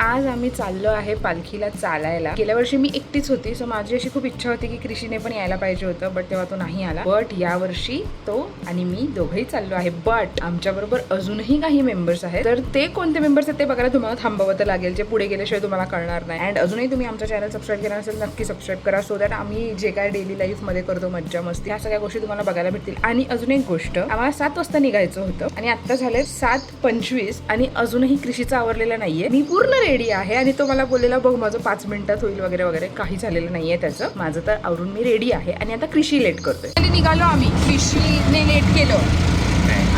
आज आम्ही चाललो आहे पालखीला चालायला. गेल्या वर्षी मी एकटीच होती, सो माझी अशी खूप इच्छा होती की कृषीने पण यायला पाहिजे होतं, बट तेव्हा तो नाही आला. बट या वर्षी तो आणि मी दोघंही चाललो आहे. बट आमच्या बरोबर अजूनही काही मेंबर्स आहेत, तर ते कोणते मेंबर्स आहेत ते बघायला तुम्हाला थांबवत लागेल, जे पुढे गेल्याशिवाय तुम्हाला कळणार नाही. अँड अजूनही तुम्ही आमचा चॅनल सबस्क्राईब केला नसेल नक्की सबस्क्राईब करा, सो दॅट आम्ही जे काय डेली लाईफ मध्ये करतो मज्जा मस्ती ह्या सगळ्या गोष्टी तुम्हाला बघायला भेटतील. आणि अजून एक गोष्ट, आम्हाला 7 वाजता निघायचं होतं आणि आता झाले 7:25 आणि अजूनही कृषीचा आवरलेला नाहीये. मी पूर्ण रेडी आहे आणि तो मला बोललेला बघ माझं 5 मिनिटात होईल वगैरे वगैरे. काही झालेलं नाहीये त्याचं. माझं तर आवरून मी रेडी आहे आणि आता कृषी लेट करतोय. निघालो आम्ही, कृषीने लेट केलं.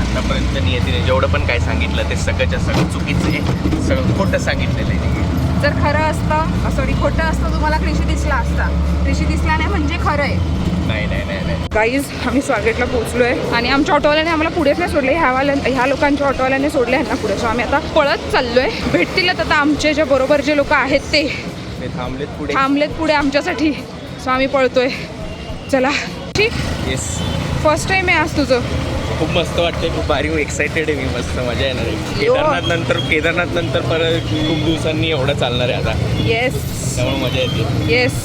आतापर्यंत नियतीने जेवढं पण काय सांगितलं ते सगळंच्या सगळं चुकीचं आहे, सगळं खोटं सांगितलेलं आहे. जर खरं असतं, सॉरी खोटं असतं तुम्हाला कृषी दिसला असता. कृषी दिसला नाही म्हणजे खरं आहे. नाही नाही नाही नाही गाईज, आम्ही स्वागतला पोहोचलोय आणि आमच्या ऑटोवाल्याने आम्हाला पुढेच नाही सोडले. ह्या लोकांच्या ऑटोवाल्याने सोडले ह्यांना पुढे. सो आम्ही आता पळत चाललोय. भेटतीलच आता आमचे जे बरोबर जे लोक आहेत ते थांबलेत पुढे आमच्यासाठी. सो आम्ही पळतोय. चला. येस, फर्स्ट टाइम आहे आज तुझं. खूप मस्त वाटतंय, खूप भारी, एक्साइटेड आहे मी. मस्त मजा येणार आहे. केदारनाथ नंतर परत खूप दिवसांनी एवढं चालणार आहे आता. येस, त्यामुळे मजा येते. येस.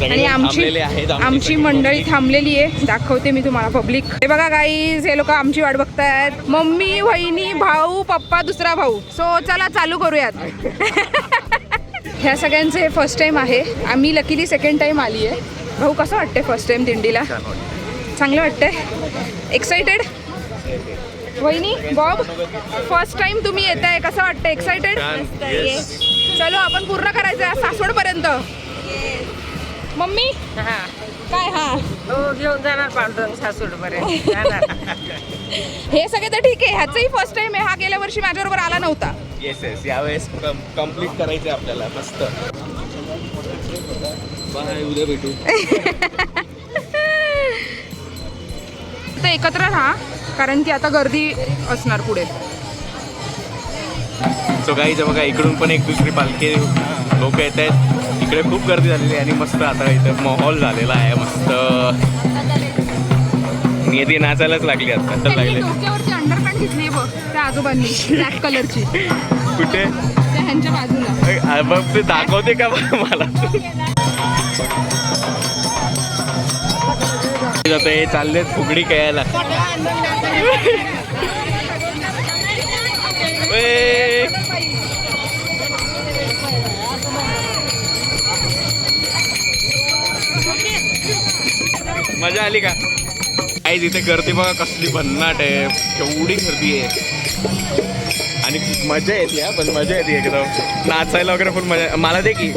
आणि आमची मंडळी थांबलेली आहे. दाखवते मी तुम्हाला पब्लिक. हे बघा गाईज, हे लोक आमची वाट बघतायत. मम्मी, वहिनी, भाऊ, पप्पा, दुसरा भाऊ. सो चला चालू करूयात. ह्या सगळ्यांचं हे फर्स्ट टाइम आहे. आम्ही लकीली सेकंड टाइम आली आहे. भाऊ, कसं वाटतंय फर्स्ट टाइम दिंडीला? चांगलं वाटतंय. एक्साइटेड? वहिनी, बॉब, फर्स्ट टाइम तुम्ही येत आहे, कसं वाटतं? एक्साइटेड? चलो आपण पूर्ण करायचं सासवड पर्यंत. मम्मी काय? घेऊन जाणार पांडुरंग सासूरपर्यंत. हे सगळे तर ठीक आहे. ह्याचंही फर्स्ट टाइम आहे. हा गेल्या वर्षी माझ्याबरोबर आला नव्हता. येस येस, यावेळेस कम्प्लीट करायचं आपल्याला. मस्त. बाय, उद्या भेटू. तर एकत्र राहा, कारण की आता गर्दी असणार पुढे. सो गाईज, बघा इकडून पण एक दुसरी पालखी लोक येत आहेत. इकडे खूप गर्दी झालेली आहे आणि मस्त आता इथं माहोल झालेला आहे. मस्त नियती नाचायलाच लागली. आता तर लागले. डोक्यावरती अंडरपॅन्ट घेतली बघ त्या आजोबांनी, ब्लॅक कलरची. कुठे? ह्यांच्या बाजूला. बघ ते दाखवते का मला? हे चाललेत फुगडी खेळायला. मजा आली का? काही तिथे गर्दी बघा कसली भन्नाट आहे. केवढी गर्दी आहे आणि मजा येते. पण मजा येते एकदम नाचायला वगैरे. फुल मजा. मला दे की.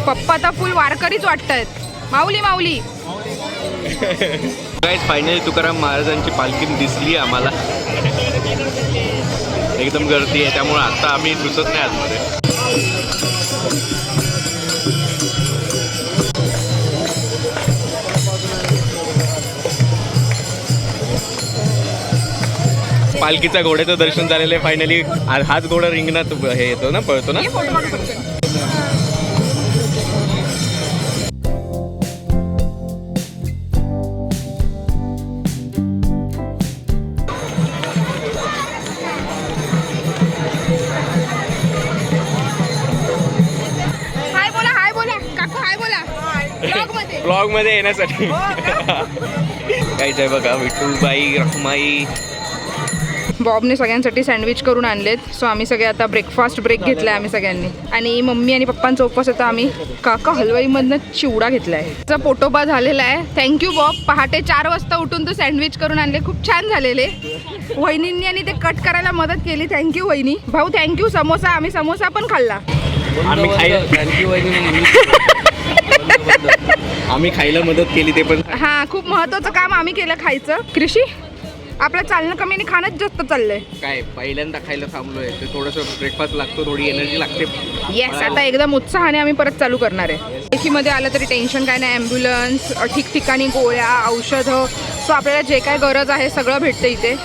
पप्पा तर फुल वारकरीच वाटतायत. माऊली माऊली. गाईज, फायनली तुकाराम महाराजांची पालखी दिसली आम्हाला. एकदम गर्दी आहे त्यामुळे आता आम्ही घुसत नाही आतमध्ये. पालखीच्या घोड्याचं दर्शन झालेलं आहे फायनली. हाच घोडा रिंगणात हे येतो ना, पळतो ना. ब्लॉग मध्ये येण्यासाठी. काहीच आहे बघा, विठुबाई, रखमाई. बॉबने सगळ्यांसाठी सँडविच करून आणलेत. सो आम्ही सगळे आता ब्रेकफास्ट ब्रेक घेतलाय आम्ही सगळ्यांनी. आणि मम्मी आणि पप्पांचा उपवास होता. आम्ही काका हलवाईमधनं चिवडा घेतलाय. त्याचा पोटोबा झालेला आहे. Thank you Bob. पहाटे 4 वाजता उठून तू सँडविच करून आणले. खूप छान झालेले. वहिनींनी आणि ते कट करायला मदत केली. थँक्यू वहिनी. भाऊ थँक्यू. समोसा, आम्ही समोसा पण खाल्ला. आम्ही खायला मदत केली ते पण. हा, खूप महत्वाचं काम आम्ही केलं, खायचं. कृषी, आपलं चालणं कमी आणि खाणंच जास्त चाललंय. काय पहिल्यांदा खायला थांबलोय, ते थोडंसं ब्रेकफास्ट लागतो, थोडी एनर्जी लागते. येस, आता एकदम उत्साहाने आम्ही परत चालू करणार आहे. एकीमध्ये आलं तरी टेन्शन काय नाही. ॲम्ब्युलन्स, ठिकठिकाणी गोळ्या, औषधं. सो आपल्याला जे काय गरज आहे सगळं भेटतं इथे.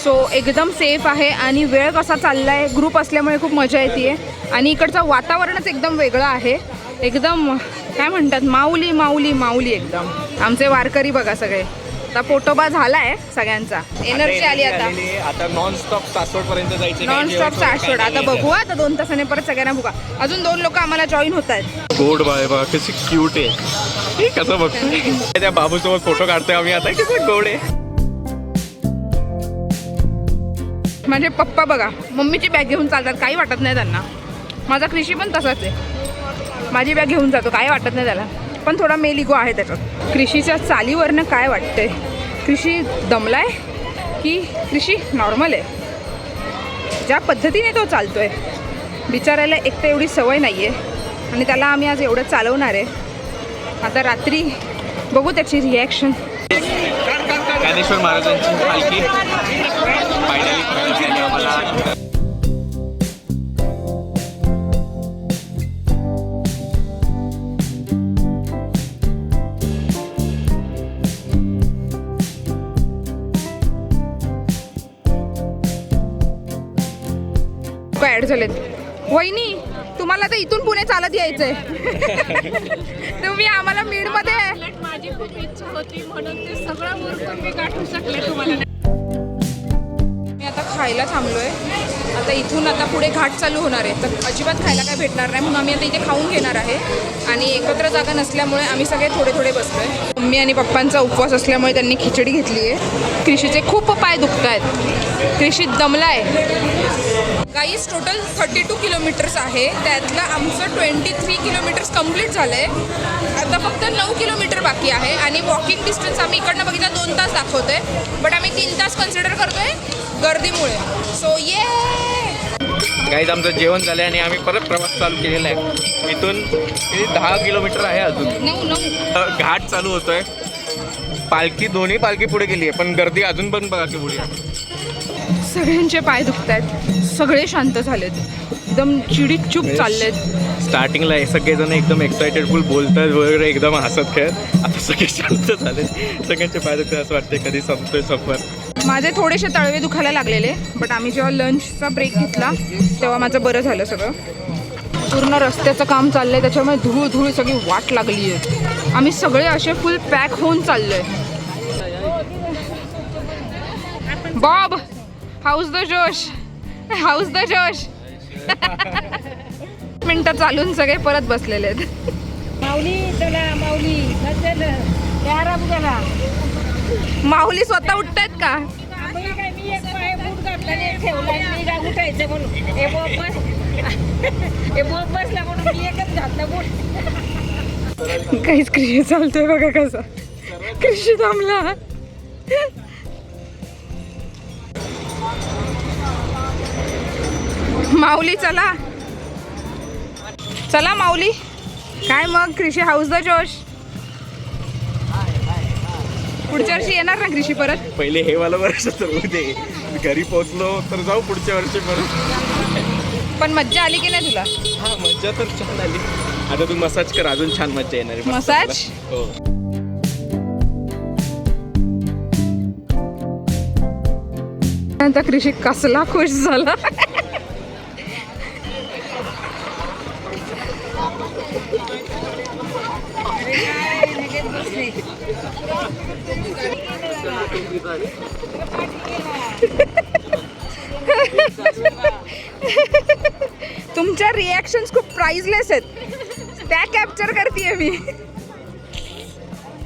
सो एकदम सेफ आहे. आणि वेळ कसा चाललाय, ग्रुप असल्यामुळे खूप मजा येते. आणि इकडचं वातावरणच एकदम वेगळं आहे. एकदम काय म्हणतात, माऊली माऊली माऊली एकदम. आमचे वारकरी बघा सगळे. आता पोटोबा झालाय सगळ्यांचा, एनर्जी आली आता. आता नॉन स्टॉप सासवड पर्यंत जायचं. Non stop Saswad. आता बघू आता 2 तासाने परत सगळ्यांना भुका. अजून 2 लोक आम्हाला जॉईन होत आहेत. गोड बाय बा कशी क्यूट आहे. कसं बघतो त्या बाबूसोबत फोटो काढतोय आम्ही आता. कसं गोड आहे. माझे पप्पा बघा मम्मीची बॅग घेऊन चालतात, काही वाटत नाही त्यांना. माझा कृषी पण तसाच आहे, माझी बॅग घेऊन जातो, काही वाटत नाही त्याला. पण थोडा मेलिगो आहे त्याच्यात. कृषीच्या चालीवरनं काय वाटतंय, कृषी दमलाय की कृषी नॉर्मल आहे? ज्या पद्धतीने तो चालतोय, बिचारायला एक तर एवढी सवय नाही आहे आणि त्याला आम्ही आज एवढं चालवणार आहे. आता रात्री बघू त्याची रिॲक्शन. ज्ञानेश्वर महाराजांची पालखी फायनली आम्हाला. ॲड झालेत. वहिनी तुम्हाला तर इथून पुणे चालत यायचंय. तुम्ही आम्हाला मीडमध्ये. माझी खूप इच्छा होती म्हणून ते सगळं मुरकून मी गाठू शकले तुम्हाला. मी आता खायला थांबलोय. आता इथून आता पुढे घाट चालू होणार आहे, तर अजिबात खायला काय भेटणार नाही म्हणून आम्ही आता इथे खाऊन घेणार आहे. आणि एकत्र जागा नसल्यामुळे आम्ही सगळे थोडे थोडे बसलोय. मम्मी आणि पप्पांचा उपवास असल्यामुळे त्यांनी खिचडी घेतली आहे. कृषीचे खूप पाय दुखत आहेत, कृषी दमलाय. गाईस टोटल 32 किलोमीटर्स आहे, त्यातलं आमचं 23 किलोमीटर्स कंप्लीट झालं आहे. आता फक्त 9 किलोमीटर बाकी आहे आणि वॉकिंग डिस्टन्स आम्ही इकडनं बघितलं 2 तास दाखवतोय, बट आम्ही 3 तास कन्सिडर करतोय गर्दीमुळे. सो ये गाईज आमचं जेवण झालं आणि आम्ही परत प्रवास चालू केलेला आहे. इथून 10 किलोमीटर आहे अजून. 9 घाट चालू होतोय. पालखी दोन्ही पालखी पुढे गेली आहे पण गर्दी अजून पण बघा की पुढे. सगळ्यांचे पाय दुखत आहेत, सगळे शांत झालेत, एकदम चिडीत चूप चाललेत. स्टार्टिंगला हे सगळेजण एकदम एक्सायटेड फुल बोलतात वगैरे, एकदम हसत खेळत. आता सगळे शांत झाले, सगळ्यांचे पाय दुखतात. असं वाटते कधी संपतोय सफर. माझे थोडेसे तळवे दुखायला लागलेले, बट आम्ही जेव्हा लंचचा ब्रेक घेतला तेव्हा माझं बरं झालं सगळं. पूर्ण रस्त्याचं काम चाललंय त्याच्यामुळे धूळ धूळ सगळी वाट लागली आहे. आम्ही सगळे असे फुल पॅक होऊन चाललोय. बॉब हाऊस द जोश, हाऊस द जोश. मिनटं चालून सगळे परत बसलेले आहेत. माऊली चला माऊली आराम केला. माऊली स्वतः उठतायत का? मी एक पाय बूट घातला आणि ठेवला आणि मी काय उठायचं म्हणून हे बोप बसला म्हणून मी एकच घातला बूट. काहीच कृषी चालतोय बघा कसा. कृषी थांबला. माऊली चला चला माऊली. काय मग कृषी हाऊस द जोश. पुढच्या वर्षी येणार ना कृषी परत? पहिले हे वाला वर्ष तर दे, घरी पोहोचलो तर जाऊ पुढच्या वर्षी परत. पण मज्जा आली की नाही तुला? हा मज्जा तर छान आली. आता तू मसाज कर, अजून छान मज्जा येणार आहे. मसाज? हो. नंतर कृषी कसला खुश झाला. तुमच्या रिॲक्शन्स खूप प्राइजलेस आहेत, त्या कॅप्चर करतेय मी.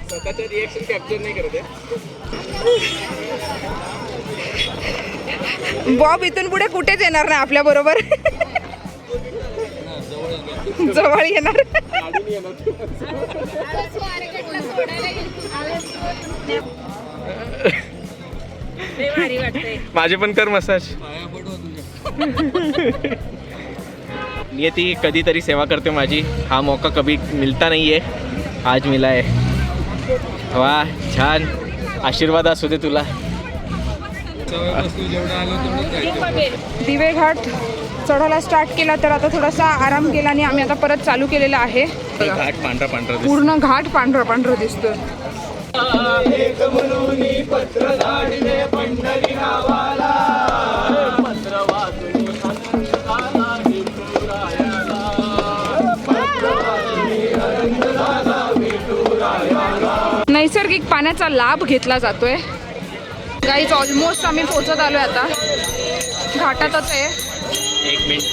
स्वतःच्या रिएक्शन कॅप्चर नाही करत आहे. बॉब इथून पुढे कुठेच येणार नाही आपल्या बरोबर. जवळ येणार. माझे पण कर मसाज. नियती कधीतरी सेवा करते माझी. हा मौका कभी मिलता नाही आहे, आज मिला आहे. वा छान, आशीर्वाद असू दे तुला. दिवे घाट चढायला स्टार्ट केला तर आता थोडासा आराम केला आणि आम्ही आता परत चालू केलेला आहे. घाट पांढरा पांढरा दिसतो. पूर्ण घाट पांढरा पांढरा दिसतोय. नाही नैसर्गिक पाण्याचा लाभ घेतला जातोय. गाईज ऑलमोस्ट आम्ही पोहोचत आलोय आता. घाटातच आहे.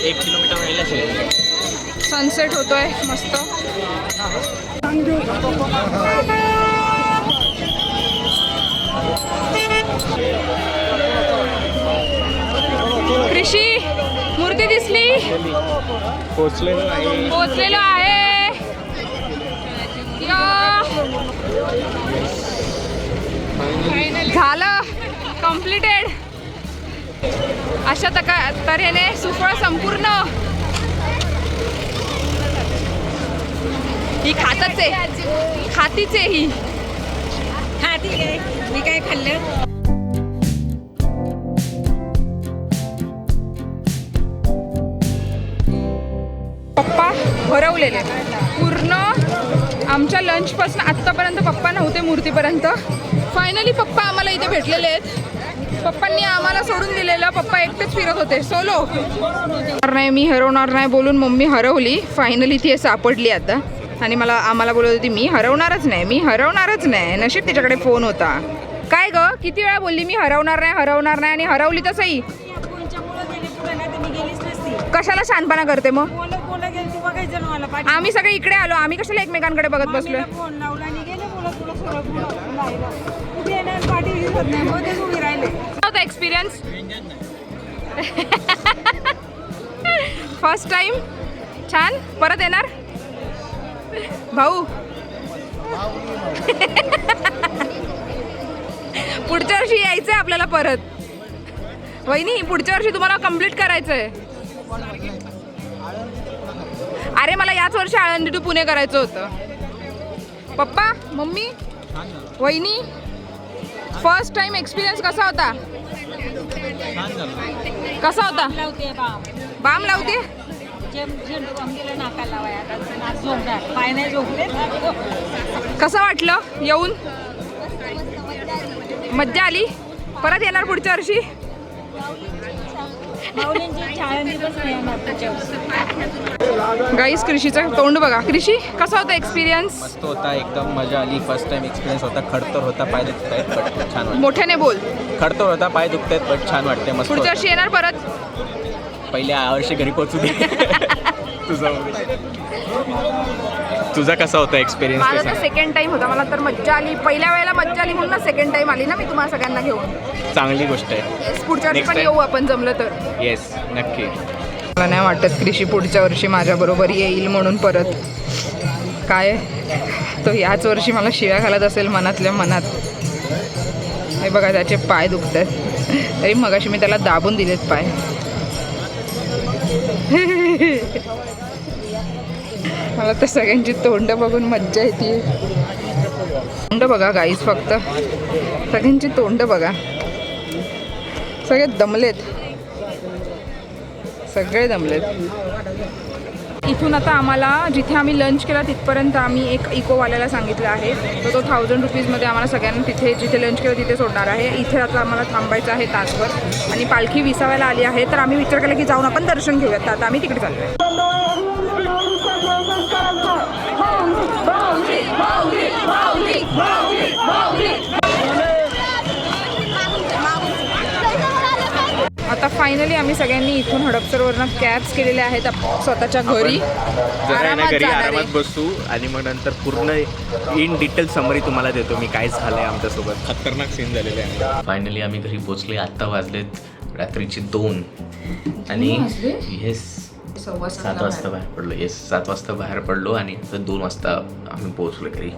1 किलोमीटर राहिलं. सनसेट होतोय मस्त. कृषी मूर्ती दिसली. पोचलेलो आहे. झालं कम्प्लिटेड. अशा तऱ्हेने सुफळ संपूर्ण. ही खातच आहे. खातीच आहे ही. हा ठीक आहे. मी काय खाल्लं. पप्पा हरवलेले पूर्ण. आमच्या लंचपासून आत्तापर्यंत पप्पा नव्हते मूर्तीपर्यंत. फायनली पप्पा आम्हाला इथे भेटलेले आहेत. पप्पांनी आम्हाला सोडून दिलेलं. पप्पा एकटेच फिरत होते सोलो. नाही मी हरवणार नाही बोलून मम्मी हरवली. फायनली ती सापडली आता. आणि आम्हाला बोलत होती मी हरवणारच नाही. नशीब तिच्याकडे फोन होता. काय ग किती वेळा बोलली मी हरवणार नाही आणि हरवली तसंही. कशाला शानपणा करते मग. आम्ही सगळे इकडे आलो. आम्ही कशाला एकमेकांकडे बघत बसलोय. होता एक्सपिरियन्स. फर्स्ट टाइम छान. परत येणार भाऊ. पुढच्या वर्षी यायचंय आपल्याला परत. वहिनी पुढच्या वर्षी तुम्हाला कंप्लीट करायचंय. अरे मला याच वर्षी आळंदी टू पुणे करायचं होतं. पप्पा मम्मी वहिनी फर्स्ट टाइम एक्सपिरियन्स कसा होता. कसा होता. बाम लावते. कसं वाटलं येऊन. मज्जा आली. परत येणार पुढच्या वर्षी. गाईस कृषीचं तोंड बघा. कृषी कसा होता एक्सपिरियन्स. मस्त होता एकदम. मजा आली. फर्स्ट टाइम एक्सपिरियन्स होता. खडतर होता. पाय दुखतायत पण छान वाटतं. मोठ्याने बोल. खडतर होता. पाय दुखतायत पण छान वाटते. मस्त. पुढच्या वर्षी येणार परत. पहिल्या वर्षी घरी पोहोचू दे. तुझा कसा होता एक्सपिरियन्स. माझा तर सेकंड टाइम होता. मला तर मज्जा आली. पहिल्या वेळेला मज्जा आली म्हणून सेकंड टाइम आली ना मी तुम्हाला सगळ्यांना घेऊन. चांगली गोष्ट आहे. पुढच्या वर्षी पण येऊ आपण जमलं तर. येस नक्की. मला नाही वाटत कृषी पुढच्या वर्षी माझ्या बरोबर येईल म्हणून परत. काय तो याच वर्षी मला शिव्या घालत असेल मनातल्या मनात. हे बघा त्याचे पाय दुखत आहेत. तरी मगाशी मी त्याला दाबून दिलेत पाय. मला तर सगळ्यांची तोंड बघून मज्जा येते. तोंड बघा गाईस. फक्त सगळ्यांची तोंड बघा. सगळे दमलेत. इथून आता आम्हाला जिथे आम्ही लंच केला तिथपर्यंत आम्ही एक इकोवाल्याला सांगितलं आहे. तर तो 1000 रुपीजमध्ये आम्हाला सगळ्यांना तिथे जिथे लंच केलं तिथे सोडणार आहे. इथे आता आम्हाला थांबायचं आहे तासभर. आणि पालखी विसाव्याला आली आहे. तर आम्ही विचार केला की जाऊन आपण दर्शन घेऊयात. तर आता आम्ही तिकडे चाललो आहे. आता फायनली आम्ही सगळ्यांनी इथून हडपसरवरनं कॅब्स केलेल्या आहेत स्वतःच्या घरी. आरामात बसू आणि मग नंतर पूर्ण इन डिटेल समरी तुम्हाला देतो मी काय झालंय आमच्यासोबत. खतरनाक सीन झालेले आहे. फायनली आम्ही घरी पोहोचले. आत्ता वाजलेत रात्रीचे 2 आणि येस 7 वाजता बाहेर पडलो. येस 7 वाजता बाहेर पडलो आणि 2 वाजता आम्ही पोहोचलो घरी.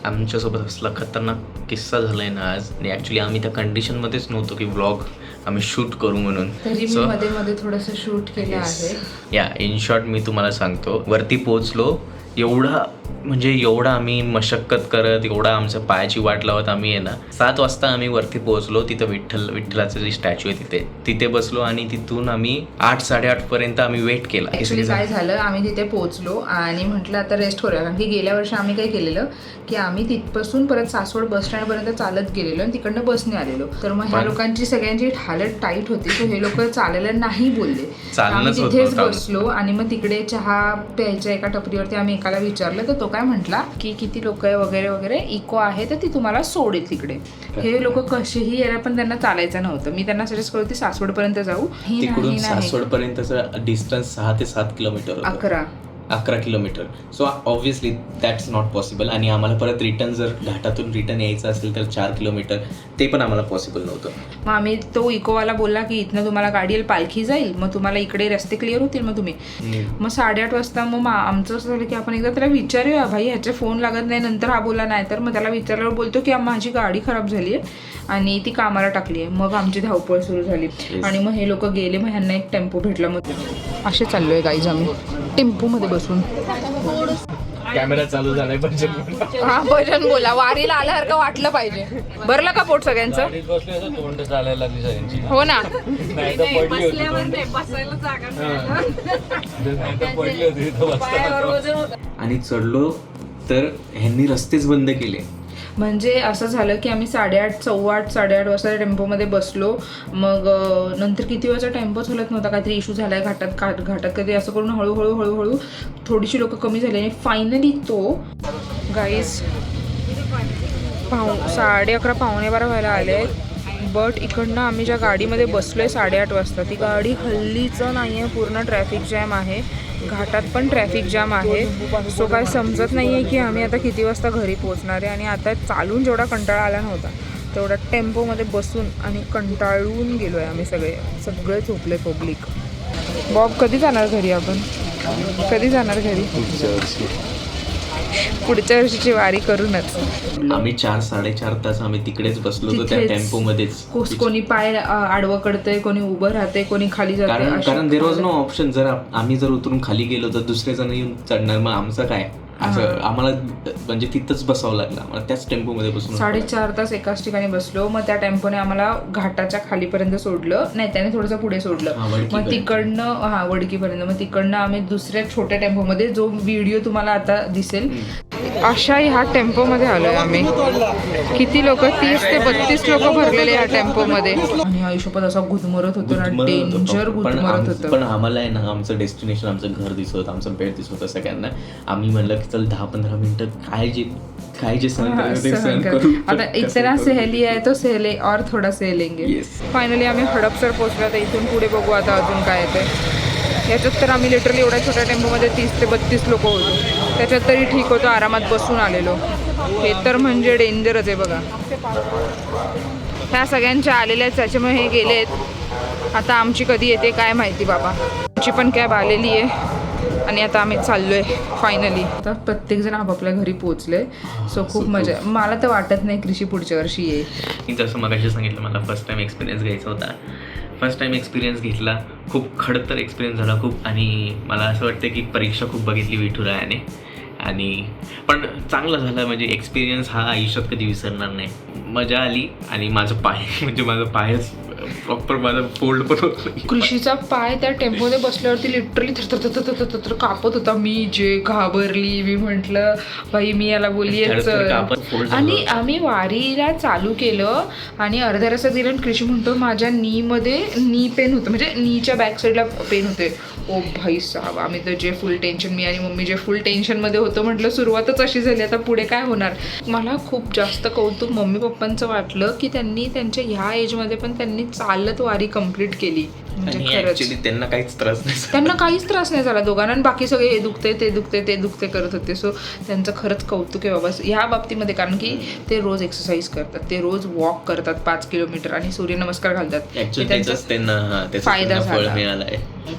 आमच्यासोबत असला खतरनाक किस्सा झाला आहे ना आज. आणि ॲक्च्युली आम्ही त्या कंडिशनमध्येच नव्हतो की व्लॉग आम्ही शूट करू म्हणून. सो मध्ये थोडंसं शूट केलं आहे. या इन शॉर्ट मी तुम्हाला सांगतो. वरती पोहोचलो. एवढा आम्ही मशक्कत करत एवढा आमच्या पायाची वाट लावत आम्ही आहे ना 7 वाजता आम्ही वरती पोहोचलो. तिथं विठ्ठलाचं जी स्टॅच्यू आहे तिथे बसलो आणि तिथून आम्ही 8-8:30 पर्यंत आम्ही वेट केला. ॲक्च्युली काय झालं आम्ही तिथे पोहोचलो आणि म्हटलं आता रेस्ट करूया. कारण की गेल्या वर्षी आम्ही काय केलेलं की आम्ही तिथपासून परत सासवड बस स्टँडपर्यंत चालत गेलेलो आणि तिकडनं बसने आलेलो. तर मग ह्या लोकांची सगळ्यांची हालत टाईट होती. तर हे लोक चालायला नाही बोलले. आम्ही तिथेच बसलो आणि मग तिकडे चहा प्यायच्या एका टपरीवरती आम्ही काकाला विचारलं तर तो काय म्हटला की किती लोक आहे वगैरे वगैरे, इको आहे तर ती तुम्हाला सोडेल तिकडे. हे लोक कसेही यायला पण त्यांना चालायचं नव्हतं. मी त्यांना सजेस्ट करते सासवडपर्यंत जाऊ. ही तिकडून नाही नाही सासवड पर्यंतचं डिस्टन्स 6 ते 7 kilometre 11 kilometre. So obviously that's not possible. आणि आम्हाला परत रिटर्न जर घाटातून रिटर्न यायचं असेल तर 4 किलोमीटर, ते पण आम्हाला पॉसिबल नव्हतं. मग आम्ही तो इकोवाला बोलला की इथनं तुम्हाला गाडी येईल, पालखी जाईल, मग तुम्हाला इकडे रस्ते क्लिअर होतील, मग तुम्ही. मग 8:30 वाजता मग आमचं असं झालं की आपण एकदा त्याला विचारूया, भाई ह्याचे फोन लागत नाही. नंतर हा बोला नाही तर मग त्याला विचारल्यावर बोलतो की माझी गाडी खराब झाली आहे आणि ती कामाला टाकली आहे. मग आमची धावपळ सुरू झाली आणि मग हे लोक गेले. मग ह्यांना एक टेम्पो भेटला. मग असे चाललोय गाईज आम्ही टेम्पोमध्ये बसून. कॅमेरा चालू झालाय पण हा भजन बोला, वारीला आल्यासारखं वाटलं पाहिजे. भरलं का पोट सगळ्यांचं? तोंड चालायला लागली सगळ्यांची. हो ना. आणि चढलो तर ह्यांनी रस्तेच बंद केले. म्हणजे असं झालं की आम्ही 8:30, 8:15, 8:30 वाजता टेम्पोमध्ये बसलो. मग नंतर किती वेळाचा टेम्पो चालत नव्हता, काहीतरी इश्यू झालाय घाटात कधी, असं करून हळूहळू थोडीशी लोक कमी झाली. आणि फायनली तो गाईज 11:30 12:15 व्हायला आले. बट इकडनं आम्ही ज्या गाडीमध्ये बसलोय 8:30 वाजता, ती गाडी हल्लीचं नाही आहे. पूर्ण ट्रॅफिक जॅम आहे, घाटात पण ट्रॅफिक जॅम आहे. सो काय समजत नाही आहे की आम्ही आता किती वाजता घरी पोहोचणार आहे. आणि आता चालून जेवढा कंटाळा आला नव्हता तेवढा टेम्पोमध्ये बसून आणि कंटाळून गेलो आहे आम्ही सगळे झोपले पब्लिक. बॉब कधी जाणार घरी? आपण कधी जाणार घरी? पुढच्या वर्षीची वारी करूनच. आम्ही 4-4.5 तास आम्ही तिकडेच बसलो होतो त्या टेम्पो मध्येच. कोणी पाय आडवं करतंय, कोणी उभं राहते, कोणी खाली जाते. कारण देर वॉज नो ऑप्शन. जर आम्ही जर उतरून खाली गेलो तर दुसरे जण येऊन चढणार, मग आमचं काय? असं आम्हाला म्हणजे तिथंच बसावं लागलं. आम्हाला त्याच टेम्पोमध्ये बसून 4.5 तास एकाच ठिकाणी बसलो. मग त्या टेम्पोने आम्हाला घाटाच्या खालीपर्यंत सोडलं, नाही त्याने थोडंसं पुढे सोडलं. मग तिकडनं वडकीपर्यंत. मग तिकडनं आम्ही दुसऱ्या छोट्या टेम्पोमध्ये, जो व्हिडिओ तुम्हाला आता दिसेल, अशा ह्या टेम्पोमध्ये आलोय आम्ही. किती लोक? 30 ते 32 लोक भरलेले ह्या टेम्पोमध्ये. आणि आयुष्यपत असा गुदमरत होतं ना, डेंजर गुदमरत होतं. पण आम्हाला आहे ना आमचं डेस्टिनेशन, आमचं घर दिसत होतं, आमचं बेड दिसत होतं सगळ्यांना. आम्ही म्हणलं की चल 10-15 मिनिटं काय जे सहन करू. आता इतना सहेली आहे तो सहेले और थोडा सहेलेंगे. फायनली आम्ही हडपसर पोहोचलो. तर इथून पुढे बघू आता अजून काय येतंय. याच्यात तर आम्ही लिटरली एवढ्या छोट्या टेम्पोमध्ये 30 ते 32 लोक होतो. त्याच्यात तरी ठीक होतो, आरामात बसून आलेलो. हे तर म्हणजे डेंजरच आहे बघा. ह्या सगळ्यांच्या आलेल्या त्याच्यामुळे हे गेलेत. आता आमची कधी येते काय माहिती बाबा. आमची पण कॅब आलेली आहे आणि आता आम्ही चाललोय फायनली. आता प्रत्येकजण आपापल्या घरी पोहोचले. सो खूप मजा. मला तर वाटत नाही कृषी पुढच्या वर्षी येईल. मी जसं मगाशी सांगितलं, मला फर्स्ट टाइम एक्सपिरियन्स घ्यायचा होता. फर्स्ट टाइम एक्सपिरियन्स घेतला. खूप खडतर एक्सपिरियन्स झाला खूप. आणि मला असं वाटतं की परीक्षा खूप बघितली विठुरायाने. आणि पण चांगलं झालं. म्हणजे एक्सपिरियन्स हा आयुष्यात कधी विसरणार नाही. मजा आली. आणि माझं पायच प्रॉपर माझं फोल्ड पण होत नाही. कृषीचा पाय त्या टेम्पोमध्ये बसल्यावरती लिटरली थर कापत होता. मी जे घाबरली. मी म्हटलं बाई मी याला बोललीच. आणि आम्ही वारीला चालू केलं आणि अर्ध्या रस्त्यात गेलं आणि कृषी म्हणतो माझ्या नी पेन होतं, म्हणजे नीच्या बॅक साईडला पेन होते. ओ भाई साहब, आम्ही तर जे फुल टेन्शन, मी आणि मम्मी जे फुल टेन्शनमध्ये होतो. म्हटलं सुरुवातच अशी झाली, आता पुढे काय होणार. मला खूप जास्त कौतुक मम्मी पप्पांचं वाटलं की त्यांनी त्यांच्या ह्या एजमध्ये पण त्यांनी चालत वारी कंप्लीट केली. म्हणजे खरंच त्यांना काहीच त्रास नाही झाला दोघांना. आणि बाकी सगळे हे दुखते ते दुखते करत होते. सो त्यांचं खरंच कौतुक आहे बाबा ह्या बाबतीमध्ये. कारण की ते रोज एक्सरसाइज करतात, ते रोज वॉक करतात 5 किलोमीटर आणि सूर्यनमस्कार घालतात. त्यांचा फायदा झाला.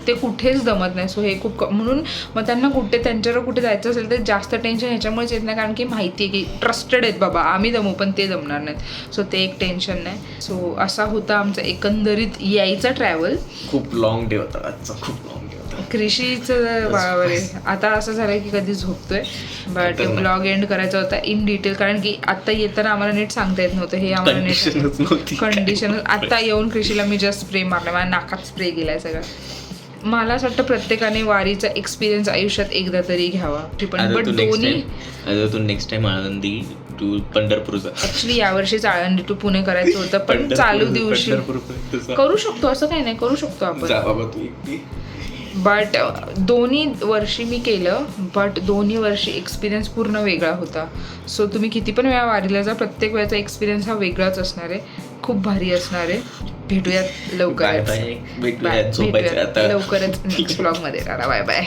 ते कुठेच दमत नाही. सो हे खूप म्हणून मग त्यांना त्यांच्यावर कुठे जायचं असेल तर जास्त टेन्शन ह्याच्यामुळेच येत नाही. कारण की माहिती आहे की ट्रस्टेड आहेत बाबा, आम्ही दमू पण ते दमणार नाहीत. सो ते एक टेन्शन नाही. सो असा होता आमचा एकंदरीत यायचा ट्रॅव्हल. खूप लॉंग डे होता आजचा, खूप लॉंग डे होता. कृषीचं बाळावर आता असं झालं की कधी झोपतोय. बट ब्लॉग एंड करायचा होता इन डिटेल. कारण की आता येताना आम्हाला नीट सांगता येत नव्हतं. हे आम्हाला नीट कंडिशन. आता येऊन कृषीला मी जस्ट स्प्रे मारला, माझ्या नाकात स्प्रे गेलाय सगळं. मला असं वाटतं प्रत्येकाने वारीचा एक्सपिरियन्स आयुष्यात एकदा तरी घ्यावा. बट दोन्ही नेक्स्ट टाइम आळंदी टू पंढरपूरचा. ऍक्च्युली यावर्षीच आळंदी टू पुणे करायचं होतं, पण चालू दिवशी करू शकतो. असं काही नाही, करू शकतो आपण. बट दोन्ही वर्षी मी केलं, बट दोन्ही वर्षी एक्सपिरियन्स पूर्ण वेगळा होता. सो तुम्ही किती पण वेळा वारीला जा, प्रत्येक वेळेचा एक्सपिरियन्स हा वेगळाच असणार आहे, खूप भारी असणार आहे. भेटूयात लवकरच. भेटूयात झोपायचं आता. लवकरच नेक्स्ट ब्लॉगमध्ये. Bye bye.